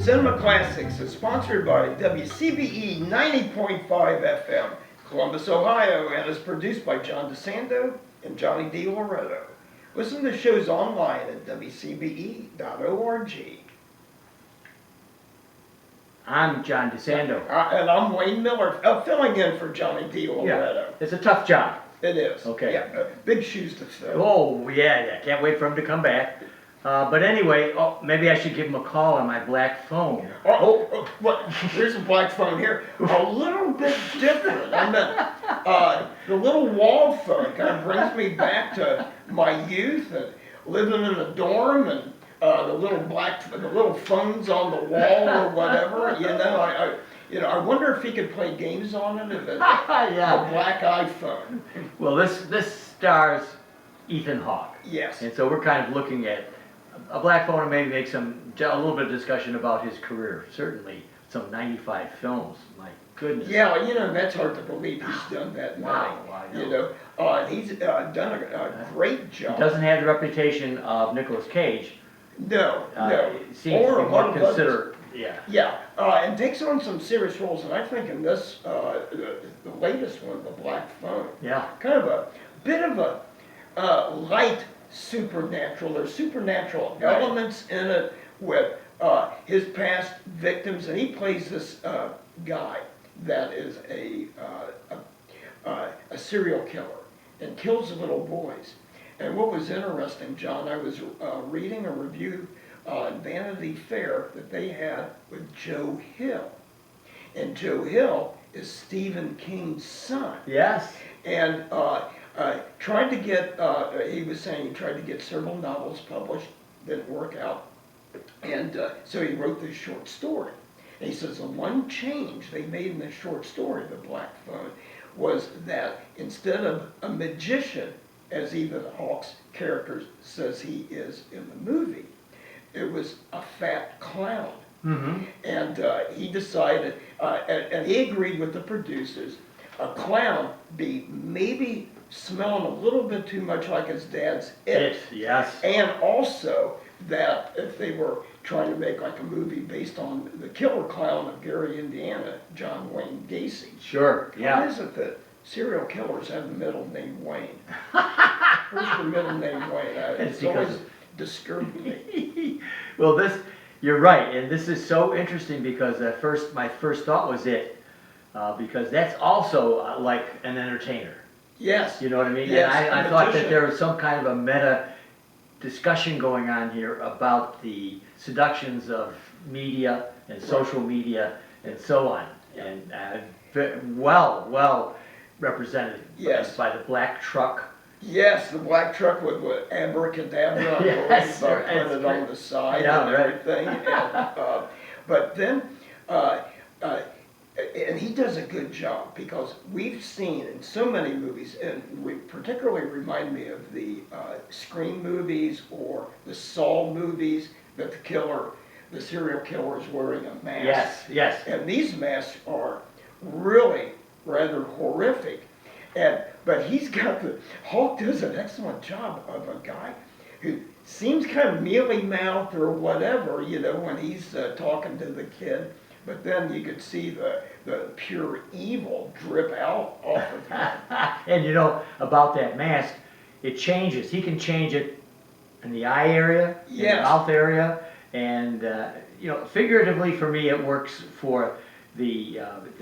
Cinema Classics is sponsored by WCBE 90.5 FM, Columbus, Ohio, and is produced by John DeSando and Johnny D. Loretto. Listen to shows online at WCBE.org. I'm John DeSando. And I'm Wayne Miller, filling in for Johnny D. Loretto. Yeah, it's a tough job. It is. Okay. Yeah, big shoes to fill. Oh, yeah, can't wait for him to come back. But anyway, maybe I should give him a call on my black phone. What? There's a black phone here. A little bit different. I mean, the little wall phone kind of brings me back to my youth and living in a dorm and the little phones on the wall or whatever. I wonder if he could play games on it. If it's Yeah. a black iPhone. Well, this stars Ethan Hawke. Yes. And so we're kind of looking at a black phone and maybe make a little bit of discussion about his career. Certainly some 95 films. My goodness. Yeah, that's hard to believe he's done that many. Wow, I know. He's done a great job. He doesn't have the reputation of Nicolas Cage. No. He seems to be more considerate. Yeah, and takes on some serious roles, and I think in this, the latest one, The Black Phone, kind of a bit of a light supernatural. There's supernatural elements in it with his past victims, and he plays this guy that is a serial killer and kills little boys. And what was interesting, John, I was reading a review on Vanity Fair that they had with Joe Hill. And Joe Hill is Stephen King's son. Yes. And tried to get, he was saying he tried to get several novels published, didn't work out. And so he wrote this short story. And he says the one change they made in this short story, The Black Phone, was that instead of a magician, as Ethan Hawke's character says he is in the movie, it was a fat clown. Mm-hmm. And he decided, and he agreed with the producers, a clown be maybe smelling a little bit too much like his dad's It. Yes. And also that if they were trying to make like a movie based on the killer clown of Gary, Indiana, John Wayne Gacy. Sure, yeah. Why is it that serial killers have the middle name Wayne? Where's the middle name Wayne? It's always disturbed me. Well, you're right, and this is so interesting because my first thought was it, because that's also like an entertainer. Yes. You know what I mean? Yes, and I thought that there was some kind of a meta discussion going on here about the seductions of media and social media and so on, and well represented by the black truck. Yes, the black truck with abracadabra printed on the side and everything. And, but then, and he does a good job because we've seen in so many movies, and particularly remind me of the Scream movies or the Saw movies, that the serial killer is wearing a mask. Yes. And these masks are really rather horrific. But Hawke does an excellent job of a guy who seems kind of mealy-mouthed or whatever, when he's talking to the kid. But then you could see the pure evil drip out off of him. And about that mask, it changes. He can change it in the eye area, in the mouth area, and figuratively for me, it works for the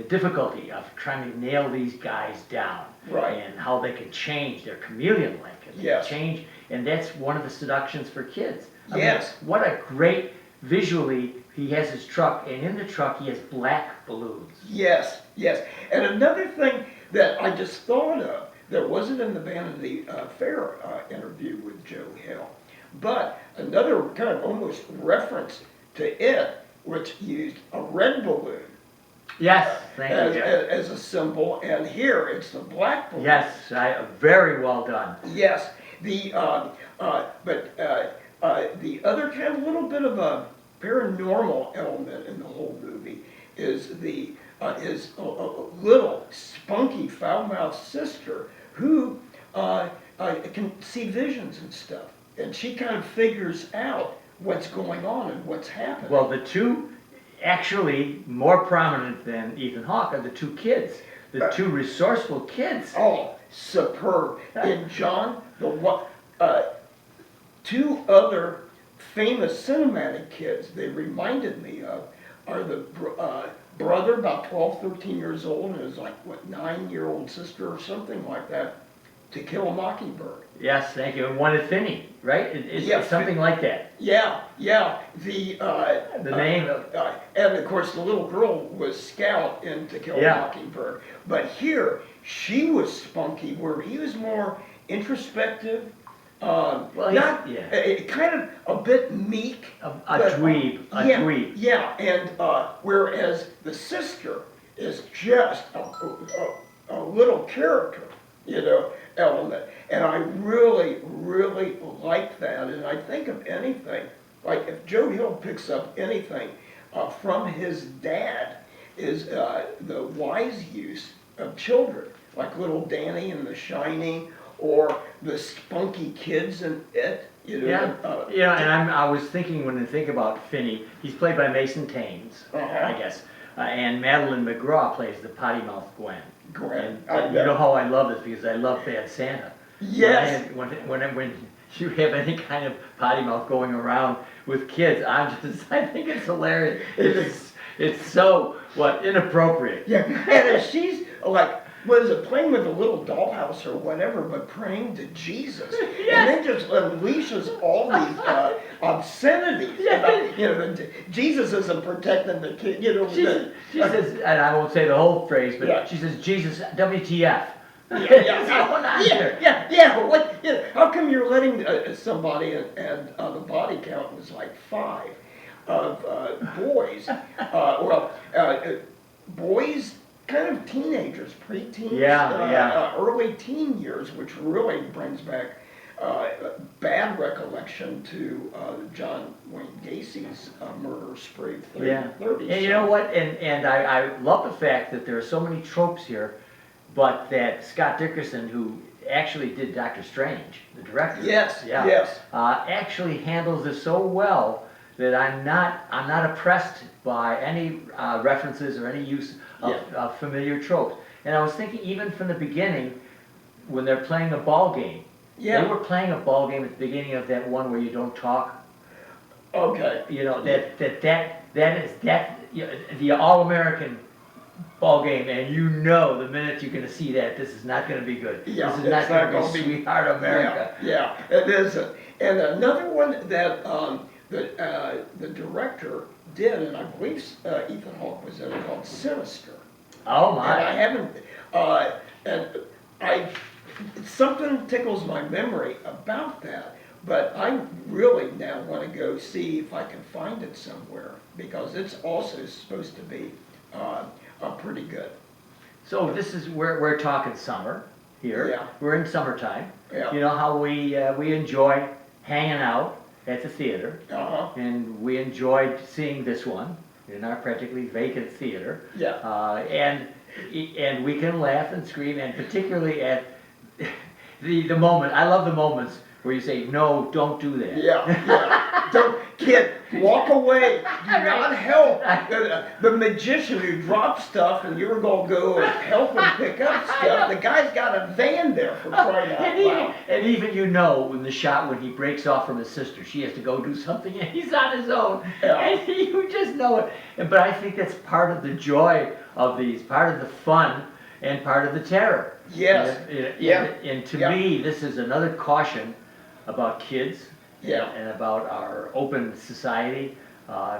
difficulty of trying to nail these guys down, and how they can change. They're chameleon-like, and they change, and that's one of the seductions for kids. I mean, what a great visually. He has his truck, and in the truck he has black balloons. Yes. And another thing that I just thought of that wasn't in the Vanity Fair interview with Joe Hill, but another kind of almost reference to it, which used a red balloon. Yes, thank you. As a symbol, and here it's the black balloon. Yes, very well done. Yes, the other kind of little bit of a paranormal element in the whole movie is his little spunky foul-mouthed sister who can see visions and stuff, and she kind of figures out what's going on and what's happening. Well, the two actually more prominent than Ethan Hawke are the two kids, the two resourceful kids. Oh, superb. And John, two other famous cinematic kids they reminded me of are the brother, about 12, 13 years old, and his 9-year-old sister or something like that, To Kill a Mockingbird. Yes, thank you. And one is Finney, right? It's Yeah, something like that. Yeah, yeah. The name of and of course the little girl was Scout in To Kill a Mockingbird. But here she was spunky, where he was more introspective. Kind of a bit meek. A dweeb. Dweeb. Yeah, and whereas the sister is just a little character, element. And I really, really like that. And I think of anything, like if Joe Hill picks up anything from his dad, is the wise use of children, like little Danny in The Shining, or the spunky kids in It. And I was thinking, when I think about Finney, he's played by Mason Thames, I guess, and Madeline McGraw plays the potty mouth Gwen. And you know how I love this, because I love Bad Santa. Yes. When you have any kind of potty mouth going around with kids, I think it's hilarious. It's so inappropriate. Yeah, and she's like, what is it, playing with a little dollhouse or whatever, but praying to Jesus. Yes. And then just unleashes all these obscenities. Yes. About, Jesus isn't protecting the kid. She says, and I won't say the whole phrase, but she says, Jesus, WTF. Yeah. How come you're letting somebody, and the body count was like 5 of boys, boys, kind of teenagers, pre-teens, early teen years, which really brings back bad recollection to John Wayne Gacy's murder spree of 30. And you know what? And I love the fact that there are so many tropes here, but that Scott Dickerson, who actually did Doctor Strange, the director, actually handles this so well that I'm not oppressed by any references or any use of familiar tropes. And I was thinking, even from the beginning, when they're playing a ball game, they were playing a ball game at the beginning of that one where you don't talk. Okay. That is the All-American ball game, and the minute you're going to see that, this is not going to be good. Yeah, this is not going to be Sweetheart America. Yeah, it isn't. And another one that the director did, and I believe Ethan Hawke was in it, called Sinister. Oh my! And I haven't, something tickles my memory about that, but I really now want to go see if I can find it somewhere, because it's also supposed to be pretty good. So this is we're talking summer here. Yeah. We're in summertime. Yeah. You know how we enjoy hanging out at the theater, and we enjoyed seeing this one in our practically vacant theater. Yeah. And we can laugh and scream, and particularly at the moment. I love the moments where you say, "No, don't do that." Yeah. Don't, kid, walk away. Do not help the magician who dropped stuff, and you're gonna go and help him pick up stuff. The guy's got a van there, for crying out loud. And even in the shot when he breaks off from his sister, she has to go do something, and he's on his own. Yeah. And you just know it. But I think that's part of the joy of these, part of the fun, and part of the terror. Yes. And to me, this is another caution about kids. And about our open society.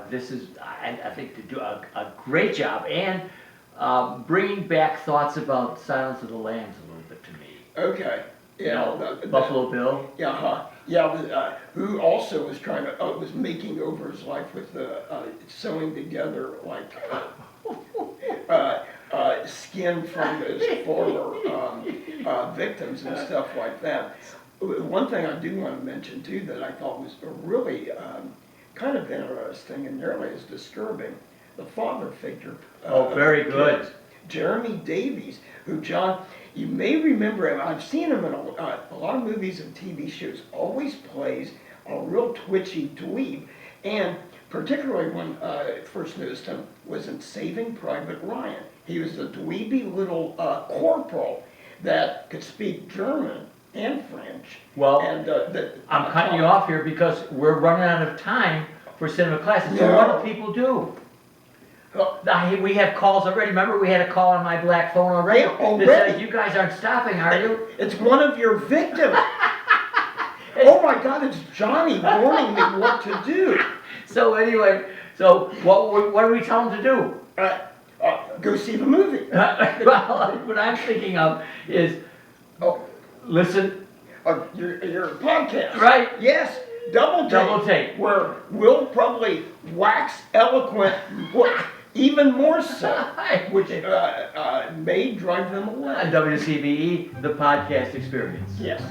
This is, I think, to do a great job, and bringing back thoughts about Silence of the Lambs a little bit to me. Okay. Yeah. Buffalo Bill. Who also was was making over his life with sewing together skin from his former victims and stuff like that. One thing I do want to mention too that I thought was really kind of interesting and nearly as disturbing, the father figure. Very good. Jeremy Davies, who, John, you may remember him. I've seen him in a lot of movies and TV shows. Always plays a real twitchy dweeb. And particularly when I first noticed him, was in Saving Private Ryan. He was a dweeby little corporal that could speak German and French. Well, And I'm cutting you off here because we're running out of time for cinema classes. So No. what do people do? We have calls already. Remember, we had a call on my black phone already. Yeah, already. That says, you guys aren't stopping, are you? It's one of your victims. Oh my God, it's Johnny warning me what to do. So anyway, what do we tell them to do? Go see the movie. Well, what I'm thinking of is, Oh, listen, your podcast. right? Yes, double take. Where we'll probably wax eloquent, even more so, which may drive them away. WCBE, the podcast experience. Yes.